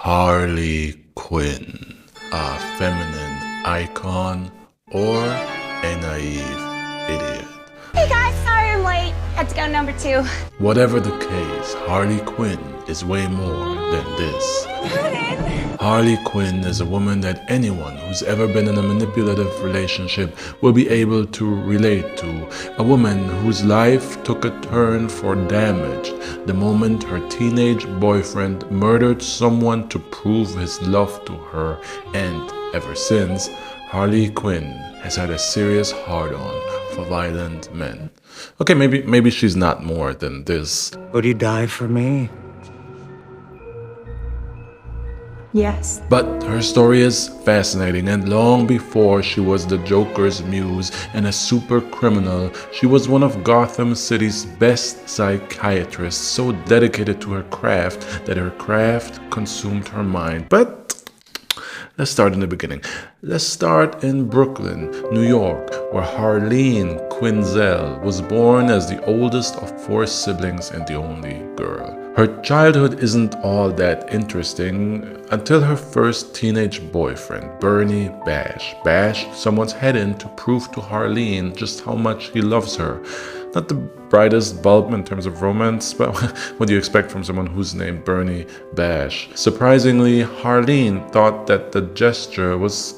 Harley Quinn, a feminine icon or a naive idiot. Hey guys, sorry I'm late. Had to go number 2. Whatever the case, Harley Quinn is way more than this. Harley Quinn is a woman that anyone who's ever been in a manipulative relationship will be able to relate to. A woman whose life took a turn for damage the moment her teenage boyfriend murdered someone to prove his love to her, and ever since, Harley Quinn has had a serious hard-on for violent men. Okay, maybe she's not more than this. Would you die for me? Yes. But her story is fascinating, and long before she was the Joker's muse and a super criminal, she was one of Gotham City's best psychiatrists, so dedicated to her craft that her craft consumed her mind. But let's start in the beginning. Let's start in Brooklyn, New York, where Harlan Quintal was born as the oldest of 4 siblings and the only girl. Her childhood isn't all that interesting until her first teenage boyfriend, Bernie Bash, bashed someone's head in to prove to Harlan just how much he loves her. Not the brightest bulb in terms of romance, but what do you expect from someone who's named Bernie Bash? Surprisingly, Harlan thought that the gesture was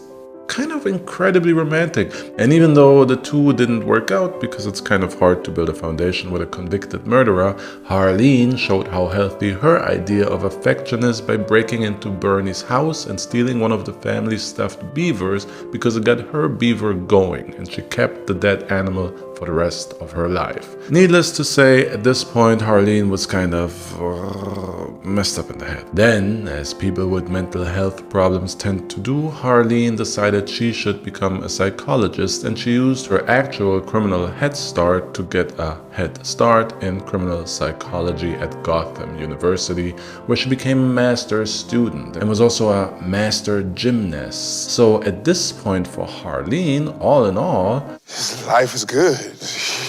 kind of incredibly romantic. And even though the two didn't work out, because it's kind of hard to build a foundation with a convicted murderer, Harlan showed how healthy her idea of affection is by breaking into Bernie's house and stealing one of the family's stuffed beavers because it got her beaver going, and she kept the dead animal for the rest of her life. Needless to say, at this point, Harlan was kind of messed up in the head. Then, as people with mental health problems tend to do, Harlan decided she should become a psychologist, and she used her actual criminal head start to get a head start in criminal psychology at Gotham University, where she became a master's student and was also a master gymnast. So at this point for Harlan, all in all, his life is good.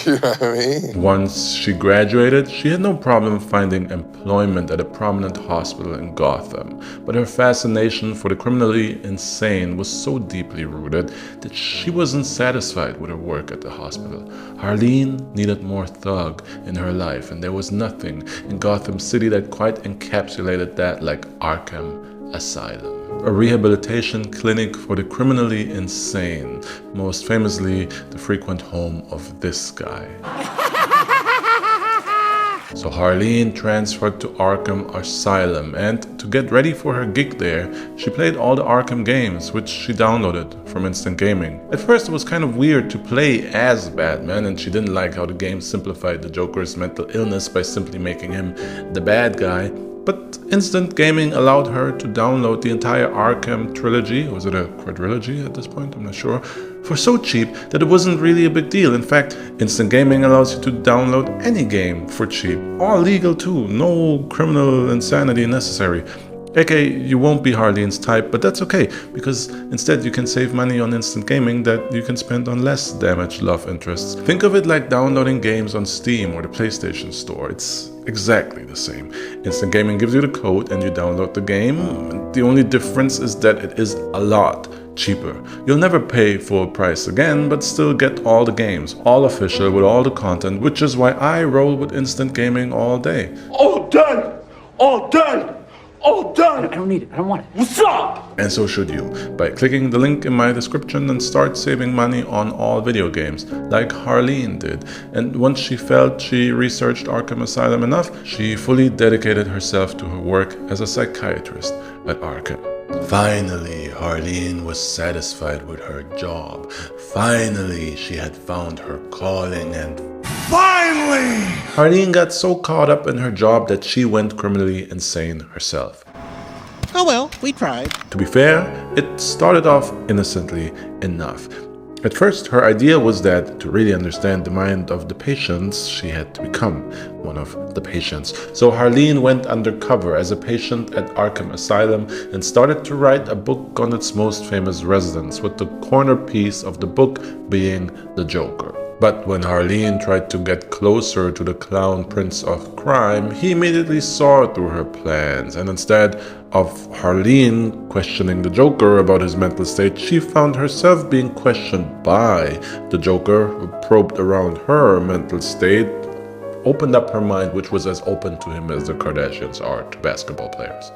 You know what I mean? Once she graduated, she had no problem finding employment at a prominent hospital in Gotham. But her fascination for the criminally insane was so deeply rooted that she wasn't satisfied with her work at the hospital. Harlan needed more thug in her life, and there was nothing in Gotham City that quite encapsulated that like Arkham Asylum, a rehabilitation clinic for the criminally insane, most famously the frequent home of this guy. So Harlan transferred to Arkham Asylum, and to get ready for her gig there, she played all the Arkham games, which she downloaded from Instant Gaming. At first it was kind of weird to play as Batman, and she didn't like how the game simplified the Joker's mental illness by simply making him the bad guy. But Instant Gaming allowed her to download the entire Arkham trilogy, was it a quadrilogy at this point? I'm not sure, for so cheap that it wasn't really a big deal. In fact, Instant Gaming allows you to download any game for cheap, all legal too, no criminal insanity necessary. aka you won't be Harlan's type, but that's okay, because instead you can save money on Instant Gaming that you can spend on less damaged love interests. Think of it like downloading games on Steam or the PlayStation Store. It's exactly the same. Instant Gaming gives you the code and you download the game. The only difference is that it is a lot cheaper. You'll never pay full price again, but still get all the games, all official with all the content, which is why I roll with Instant Gaming all day. All done! All done! All done! I don't need it. I don't want it. What's up? And so should you, by clicking the link in my description and start saving money on all video games, like Harlan did. And once she felt she researched Arkham Asylum enough, she fully dedicated herself to her work as a psychiatrist at Arkham. Finally, Harlan was satisfied with her job. Finally, she had found her calling, and Finally! Harlan got so caught up in her job that she went criminally insane herself. Oh well, we tried. To be fair, it started off innocently enough. At first, her idea was that to really understand the mind of the patients, she had to become one of the patients. So Harlan went undercover as a patient at Arkham Asylum and started to write a book on its most famous residents, with the corner piece of the book being the Joker. But when Harleen tried to get closer to the clown prince of crime, he immediately saw through her plans, and instead of Harleen questioning the Joker about his mental state, she found herself being questioned by the Joker, who probed around her mental state, opened up her mind, which was as open to him as the Kardashians are to basketball players.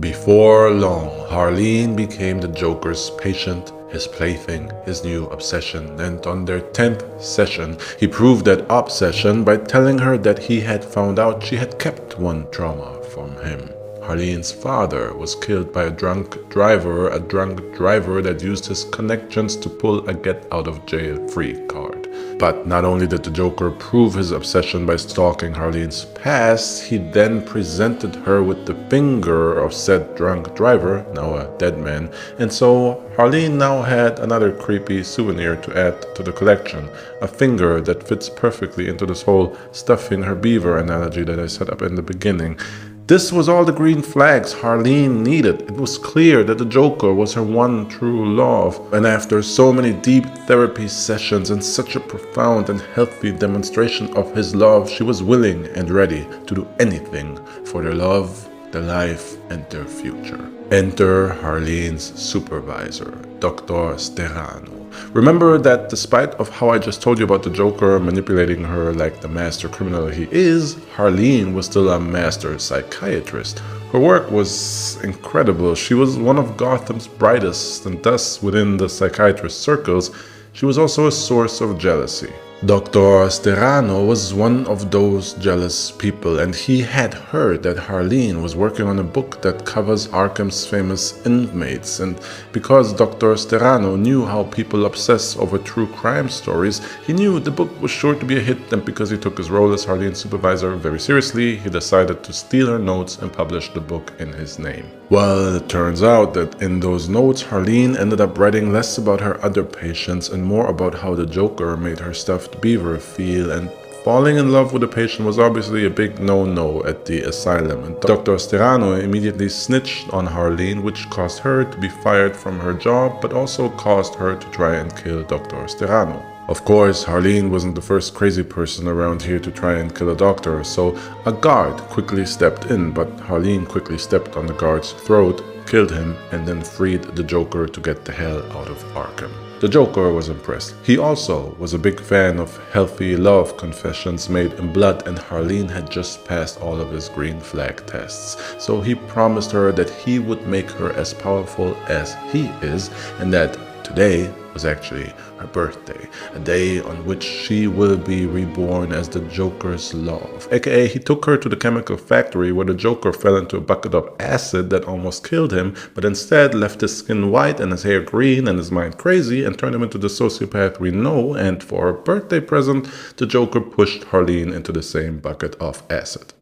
Before long, Harleen became the Joker's patient, his plaything, his new obsession, and on their 10th session, he proved that obsession by telling her that he had found out she had kept one trauma from him. Harleen's father was killed by a drunk driver that used his connections to pull a get-out-of-jail-free card. But not only did the Joker prove his obsession by stalking Harleen's past, he then presented her with the finger of said drunk driver, now a dead man, and so Harleen now had another creepy souvenir to add to the collection, a finger that fits perfectly into this whole stuffing her beaver analogy that I set up in the beginning. This was all the green flags Harleen needed. It was clear that the Joker was her one true love. And after so many deep therapy sessions and such a profound and healthy demonstration of his love, she was willing and ready to do anything for their love, their life, and their future. Enter Harleen's supervisor, Dr. Sterano. Remember that despite of how I just told you about the Joker manipulating her like the master criminal he is, Harleen was still a master psychiatrist. Her work was incredible. She was one of Gotham's brightest, and thus within the psychiatrist circles, she was also a source of jealousy. Dr. Sterano was one of those jealous people, and he had heard that Harleen was working on a book that covers Arkham's famous inmates, and because Dr. Sterano knew how people obsess over true crime stories, he knew the book was sure to be a hit, and because he took his role as Harleen's supervisor very seriously, he decided to steal her notes and publish the book in his name. Well, it turns out that in those notes, Harleen ended up writing less about her other patients and more about how the Joker made her stuffed beaver feel, and falling in love with a patient was obviously a big no-no at the asylum, and Dr. Sterano immediately snitched on Harleen, which caused her to be fired from her job, but also caused her to try and kill Dr. Sterano. Of course, Harleen wasn't the first crazy person around here to try and kill a doctor, so a guard quickly stepped in, but Harleen quickly stepped on the guard's throat, killed him, and then freed the Joker to get the hell out of Arkham. The Joker was impressed. He also was a big fan of healthy love confessions made in blood, and Harleen had just passed all of his green flag tests. So he promised her that he would make her as powerful as he is, and that today was actually her birthday, a day on which she will be reborn as the Joker's love. AKA, he took her to the chemical factory where the Joker fell into a bucket of acid that almost killed him, but instead left his skin white and his hair green and his mind crazy and turned him into the sociopath we know, and for her birthday present, the Joker pushed Harleen into the same bucket of acid.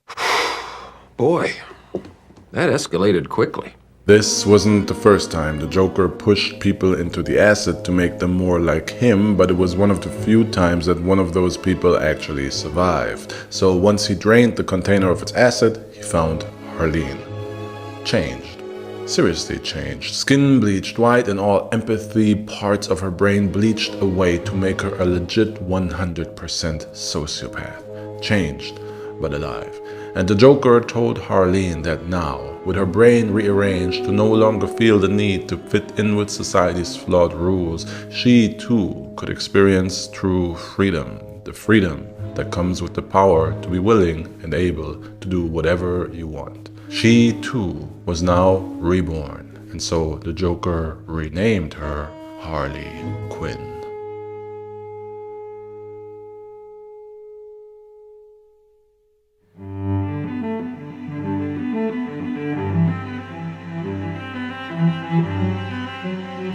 Boy, that escalated quickly. This wasn't the first time the Joker pushed people into the acid to make them more like him, but it was one of the few times that one of those people actually survived. So once he drained the container of its acid, he found Harleen. Changed. Seriously changed. Skin bleached white and all empathy parts of her brain bleached away to make her a legit 100% sociopath. Changed, but alive. And the Joker told Harleen that now, with her brain rearranged to no longer feel the need to fit in with society's flawed rules, she too could experience true freedom, the freedom that comes with the power to be willing and able to do whatever you want. She too was now reborn, and so the Joker renamed her Harley Quinn.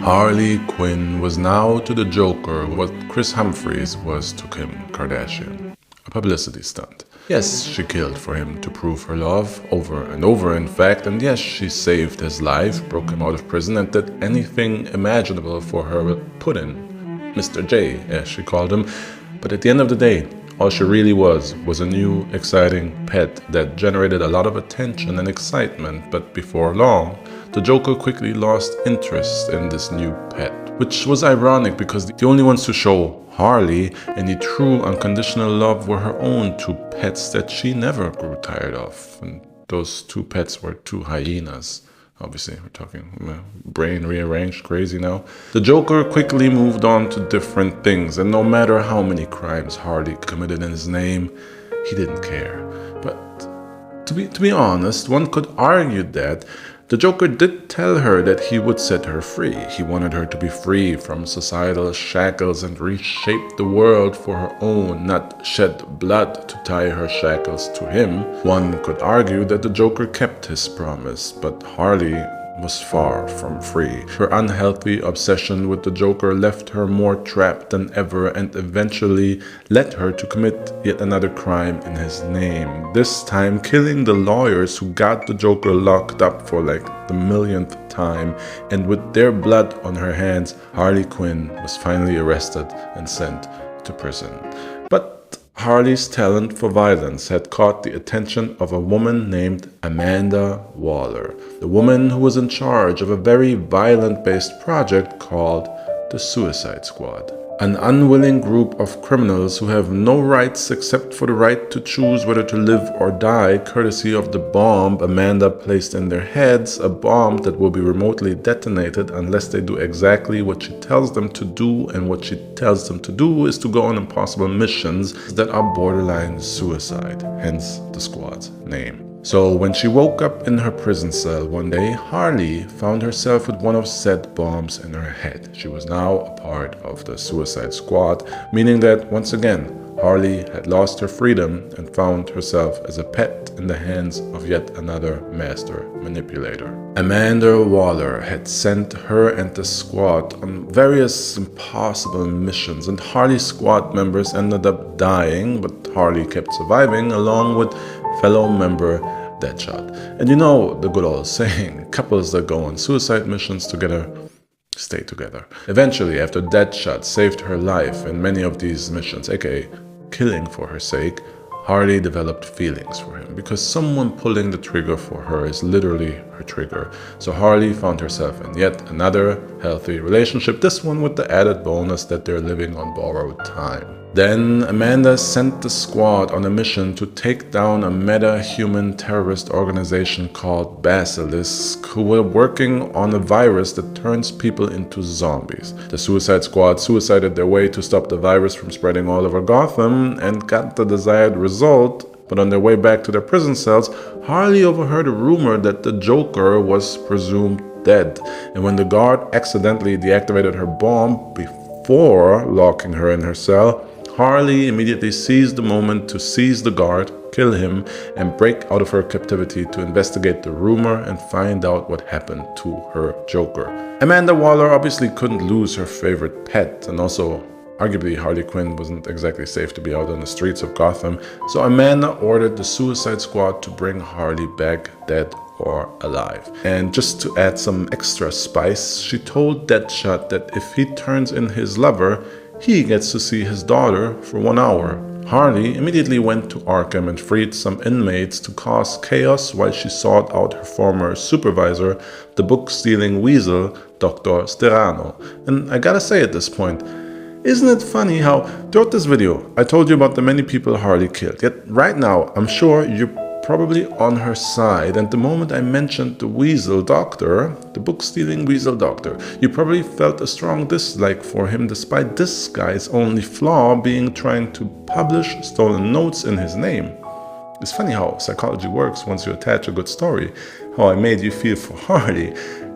Harley Quinn was now to the Joker what Chris Humphries was to Kim Kardashian. A publicity stunt. Yes, she killed for him to prove her love, over and over in fact, and yes, she saved his life, broke him out of prison, and did anything imaginable for her puddin', Mr. J, as she called him. But at the end of the day, all she really was a new, exciting pet that generated a lot of attention and excitement, but before long, the Joker quickly lost interest in this new pet. which was ironic because the only ones to show Harley any true unconditional love were her own two pets that she never grew tired of. And those two pets were two hyenas. Obviously, we're talking brain rearranged crazy now. The Joker quickly moved on to different things, and no matter how many crimes Harley committed in his name, he didn't care. But to be honest, one could argue that the Joker did tell her that he would set her free. He wanted her to be free from societal shackles and reshape the world for her own, not shed blood to tie her shackles to him. One could argue that the Joker kept his promise, but Harley was far from free. Her unhealthy obsession with the Joker left her more trapped than ever and eventually led her to commit yet another crime in his name. This time killing the lawyers who got the Joker locked up for like the millionth time, and with their blood on her hands, Harley Quinn was finally arrested and sent to prison. But Harley's talent for violence had caught the attention of a woman named Amanda Waller, the woman who was in charge of a very violent-based project called the Suicide Squad. An unwilling group of criminals who have no rights except for the right to choose whether to live or die, courtesy of the bomb Amanda placed in their heads, a bomb that will be remotely detonated unless they do exactly what she tells them to do, and what she tells them to do is to go on impossible missions that are borderline suicide, hence the squad's name. So when she woke up in her prison cell one day, Harley found herself with one of said bombs in her head. She was now a part of the Suicide Squad, meaning that once again, Harley had lost her freedom and found herself as a pet in the hands of yet another master manipulator. Amanda Waller had sent her and the squad on various impossible missions, and Harley's squad members ended up dying, but Harley kept surviving along with fellow member Deadshot. And you know the good old saying, couples that go on suicide missions together stay together. Eventually, after Deadshot saved her life in many of these missions, aka killing for her sake, Harley developed feelings for him, because someone pulling the trigger for her is literally her trigger. So Harley found herself in yet another healthy relationship, this one with the added bonus that they're living on borrowed time. Then Amanda sent the squad on a mission to take down a meta-human terrorist organization called Basilisk, who were working on a virus that turns people into zombies. The Suicide Squad suicided their way to stop the virus from spreading all over Gotham and got the desired result, but on their way back to their prison cells, Harley overheard a rumor that the Joker was presumed dead, and when the guard accidentally deactivated her bomb before locking her in her cell, Harley immediately seized the moment to seize the guard, kill him, and break out of her captivity to investigate the rumor and find out what happened to her Joker. Amanda Waller obviously couldn't lose her favorite pet, and also arguably Harley Quinn wasn't exactly safe to be out on the streets of Gotham, so Amanda ordered the Suicide Squad to bring Harley back dead or alive. And just to add some extra spice, she told Deadshot that if he turns in his lover, he gets to see his daughter for 1 hour. Harley immediately went to Arkham and freed some inmates to cause chaos while she sought out her former supervisor, the book-stealing weasel, Dr. Sterano. And I gotta say at this point, isn't it funny how throughout this video I told you about the many people Harley killed, yet right now I'm sure you're probably on her side, and the moment I mentioned the weasel doctor, the book-stealing weasel doctor, you probably felt a strong dislike for him despite this guy's only flaw being trying to publish stolen notes in his name. It's funny how psychology works once you attach a good story, how I made you feel for Harley.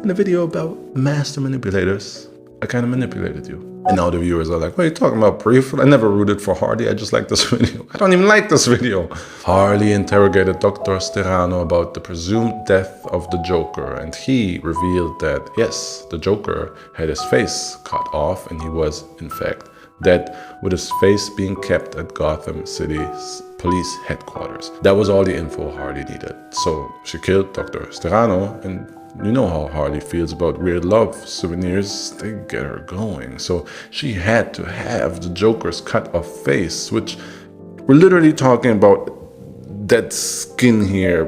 In a video about master manipulators, I kind of manipulated you. And now the viewers are like, what are you talking about, Brief? I never rooted for Harley, I just like this video. I don't even like this video. Harley interrogated Dr. Sterano about the presumed death of the Joker, and he revealed that, yes, the Joker had his face cut off and he was, in fact, dead, with his face being kept at Gotham City's police headquarters. That was all the info Harley needed. So she killed Dr. Sterano, and you know how Harley feels about weird love souvenirs, they get her going. So she had to have the Joker's cut off face, which we're literally talking about dead skin here,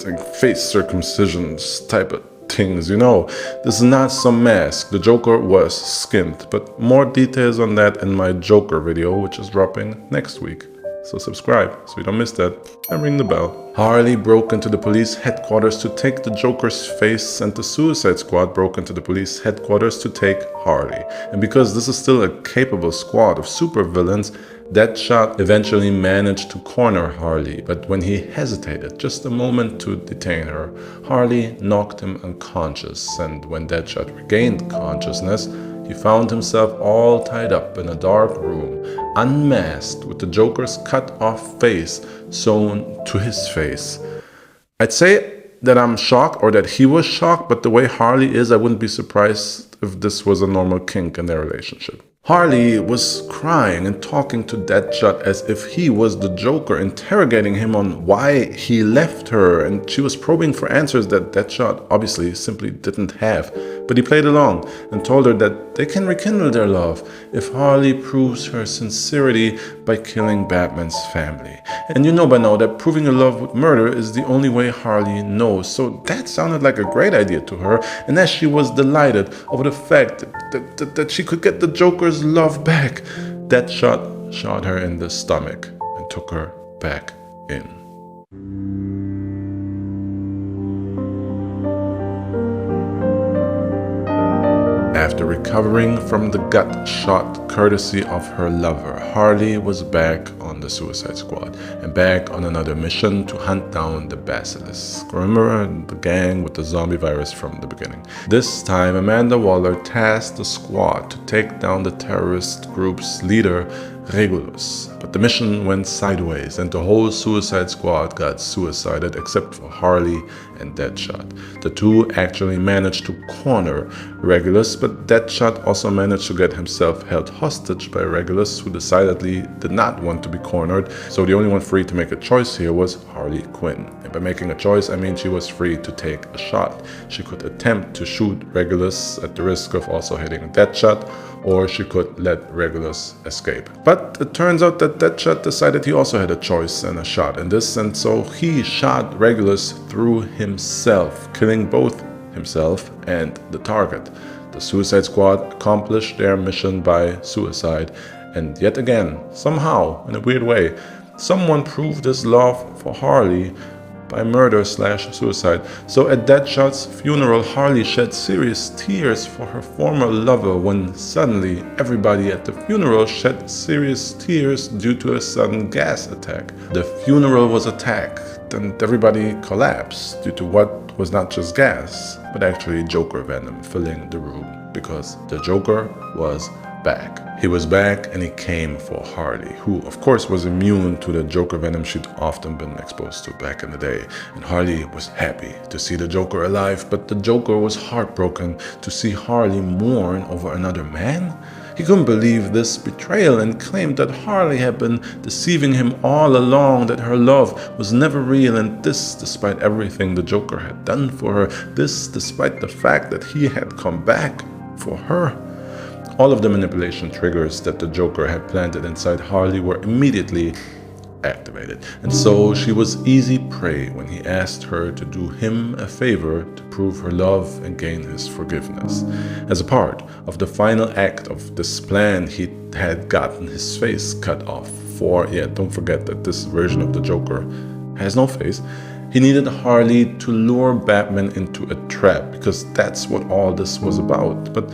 like face circumcisions type of things. This is not some mask. The Joker was skinned, but more details on that in my Joker video, which is dropping next week. So subscribe so you don't miss that and ring the bell. Harley broke into the police headquarters to take the Joker's face, and the Suicide Squad broke into the police headquarters to take Harley. And because this is still a capable squad of supervillains, Deadshot eventually managed to corner Harley, but when he hesitated just a moment to detain her, Harley knocked him unconscious, and when Deadshot regained consciousness, he found himself all tied up in a dark room, unmasked, with the Joker's cut-off face sewn to his face. I'd say that I'm shocked, or that he was shocked, but the way Harley is, I wouldn't be surprised if this was a normal kink in their relationship. Harley was crying and talking to Deadshot as if he was the Joker, interrogating him on why he left her, and she was probing for answers that Deadshot obviously simply didn't have. But he played along and told her that they can rekindle their love if Harley proves her sincerity by killing Batman's family. And you know by now that proving your love with murder is the only way Harley knows, so that sounded like a great idea to her, and as she was delighted over the fact that she could get the Joker's love back, Deadshot shot her in the stomach and took her back in. After recovering from the gut shot courtesy of her lover, Harley was back on the Suicide Squad and back on another mission to hunt down the Basilisk. Remember the gang with the zombie virus from the beginning? This time, Amanda Waller tasked the squad to take down the terrorist group's leader, Regulus. But the mission went sideways and the whole Suicide Squad got suicided except for Harley and Deadshot. The two actually managed to corner Regulus, but Deadshot also managed to get himself held hostage by Regulus, who decidedly did not want to be cornered, so the only one free to make a choice here was Harley Quinn. And by making a choice, I mean she was free to take a shot. She could attempt to shoot Regulus at the risk of also hitting Deadshot, or she could let Regulus escape. But it turns out that Deadshot decided he also had a choice and a shot in this, and so he shot Regulus through himself, killing both himself and the target. The Suicide Squad accomplished their mission by suicide, and yet again, somehow, in a weird way, someone proved his love for Harley by murder/suicide. So at Deadshot's funeral, Harley shed serious tears for her former lover when suddenly everybody at the funeral shed serious tears due to a sudden gas attack. The funeral was attacked and everybody collapsed due to what was not just gas, but actually Joker venom filling the room, because the Joker was back. He was back and he came for Harley, who of course was immune to the Joker venom she'd often been exposed to back in the day. And Harley was happy to see the Joker alive, but the Joker was heartbroken to see Harley mourn over another man. He couldn't believe this betrayal and claimed that Harley had been deceiving him all along, that her love was never real, and this despite everything the Joker had done for her, this despite the fact that he had come back for her. All of the manipulation triggers that the Joker had planted inside Harley were immediately activated, and so she was easy prey when he asked her to do him a favor to prove her love and gain his forgiveness. As a part of the final act of this plan, he had gotten his face cut off. Don't forget that this version of the Joker has no face. He needed Harley to lure Batman into a trap, because that's what all this was about. But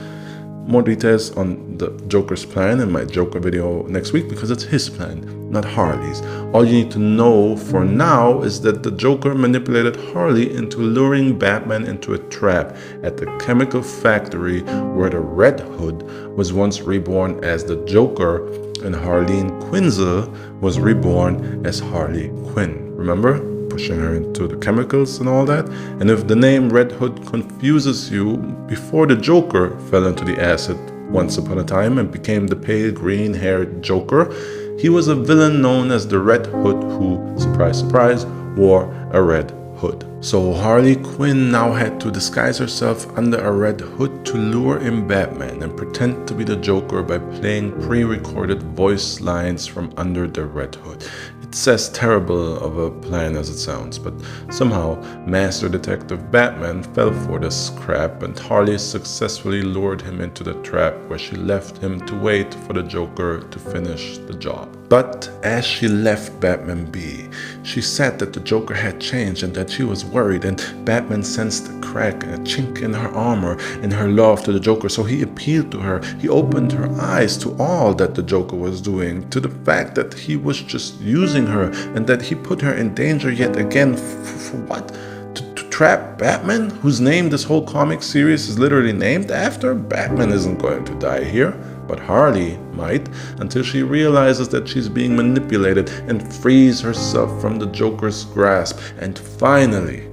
more details on the Joker's plan in my Joker video next week, because it's his plan, not Harley's. All you need to know for now is that the Joker manipulated Harley into luring Batman into a trap at the chemical factory where the Red Hood was once reborn as the Joker and Harlan Quintal was reborn as Harley Quinn. Remember? Pushing her into the chemicals and all that. And if the name Red Hood confuses you, before the Joker fell into the acid once upon a time and became the pale green-haired Joker, he was a villain known as the Red Hood who, surprise surprise, wore a red hood. So Harley Quinn now had to disguise herself under a red hood to lure in Batman and pretend to be the Joker by playing pre-recorded voice lines from under the red hood. It It's as terrible of a plan as it sounds, but somehow Master Detective Batman fell for this crap and Harley successfully lured him into the trap where she left him to wait for the Joker to finish the job. But as she left Batman be, she said that the Joker had changed and that she was worried, and Batman sensed a crack and a chink in her armor in her love to the Joker, so he appealed to her. He opened her eyes to all that the Joker was doing, to the fact that he was just using her and that he put her in danger yet again. For what? To trap Batman, whose name this whole comic series is literally named after? Batman isn't going to die here, but Harley might, until she realizes that she's being manipulated and frees herself from the Joker's grasp. And finally,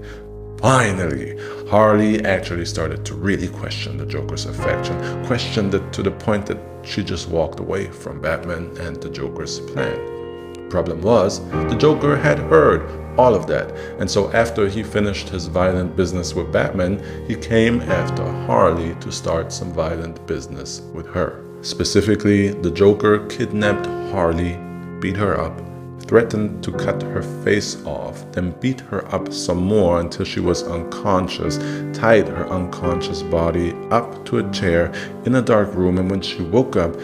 Harley actually started to really question the Joker's affection, questioned it to the point that she just walked away from Batman and the Joker's plan. Problem was, the Joker had heard all of that, and so after he finished his violent business with Batman, he came after Harley to start some violent business with her. Specifically, the Joker kidnapped Harley, beat her up, threatened to cut her face off, then beat her up some more until she was unconscious, tied her unconscious body up to a chair in a dark room, and when she woke up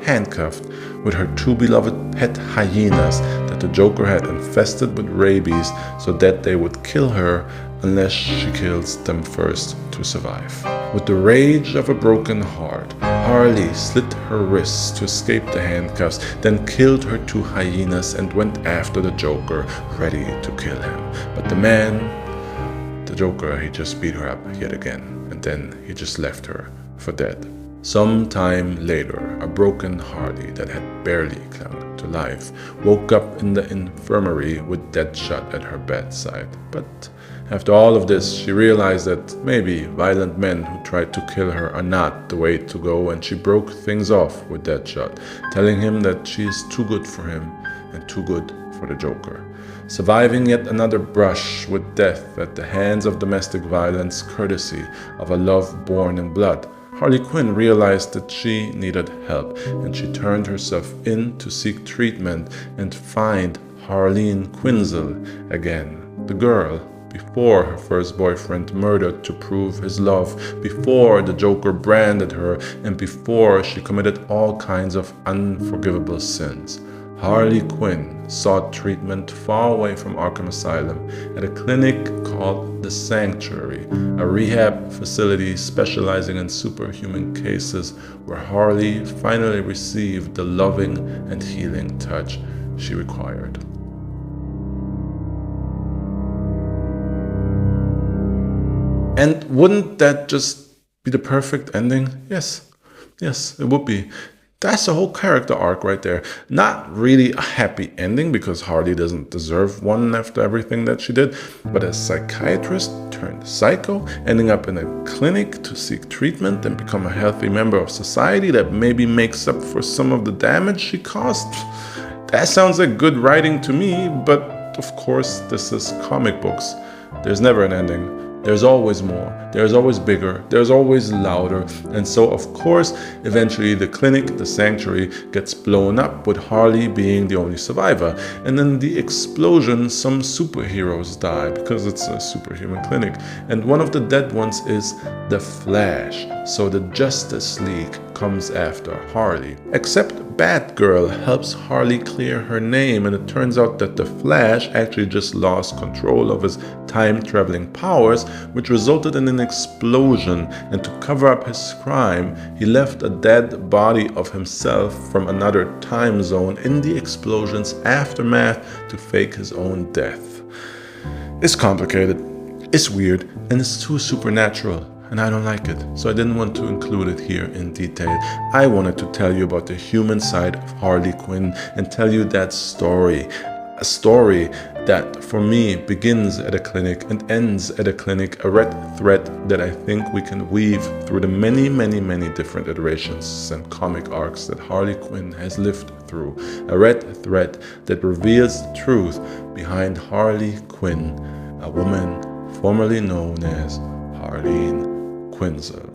handcuffed with her two beloved pet hyenas that the Joker had infested with rabies so that they would kill her unless she kills them first to survive. With the rage of a broken heart, Harley slit her wrists to escape the handcuffs, then killed her two hyenas and went after the Joker, ready to kill him. But the Joker, he just beat her up yet again, and then he just left her for dead. Some time later, a broken Harley that had barely clung to life woke up in the infirmary with Deadshot at her bedside. But after all of this, she realized that maybe violent men who tried to kill her are not the way to go, and she broke things off with Deadshot, telling him that she is too good for him and too good for the Joker. Surviving yet another brush with death at the hands of domestic violence, courtesy of a love born in blood, Harley Quinn realized that she needed help, and she turned herself in to seek treatment and find Harlan Quintal again, the girl before her first boyfriend murdered to prove his love, before the Joker branded her, and before she committed all kinds of unforgivable sins. Harley Quinn sought treatment far away from Arkham Asylum at a clinic called The Sanctuary, a rehab facility specializing in superhuman cases where Harley finally received the loving and healing touch she required. And wouldn't that just be the perfect ending? Yes, it would be. That's the whole character arc right there. Not really a happy ending because Harley doesn't deserve one after everything that she did, but a psychiatrist turned psycho, ending up in a clinic to seek treatment and become a healthy member of society that maybe makes up for some of the damage she caused. That sounds like good writing to me, but of course this is comic books. There's never an ending. There's always more, there's always bigger, there's always louder, and so of course, eventually the clinic, the sanctuary, gets blown up with Harley being the only survivor. And in the explosion, some superheroes die because it's a superhuman clinic, and one of the dead ones is the Flash, so the Justice League comes after Harley. Except Batgirl helps Harley clear her name, and it turns out that the Flash actually just lost control of his time-traveling powers, which resulted in an explosion, and to cover up his crime, he left a dead body of himself from another time zone in the explosion's aftermath to fake his own death. It's complicated, it's weird, and it's too supernatural. And I don't like it, so I didn't want to include it here in detail. I wanted to tell you about the human side of Harley Quinn and tell you that story. A story that, for me, begins at a clinic and ends at a clinic, a red thread that I think we can weave through the many, many, many different iterations and comic arcs that Harley Quinn has lived through. A red thread that reveals the truth behind Harley Quinn, a woman formerly known as Harlan Quintal.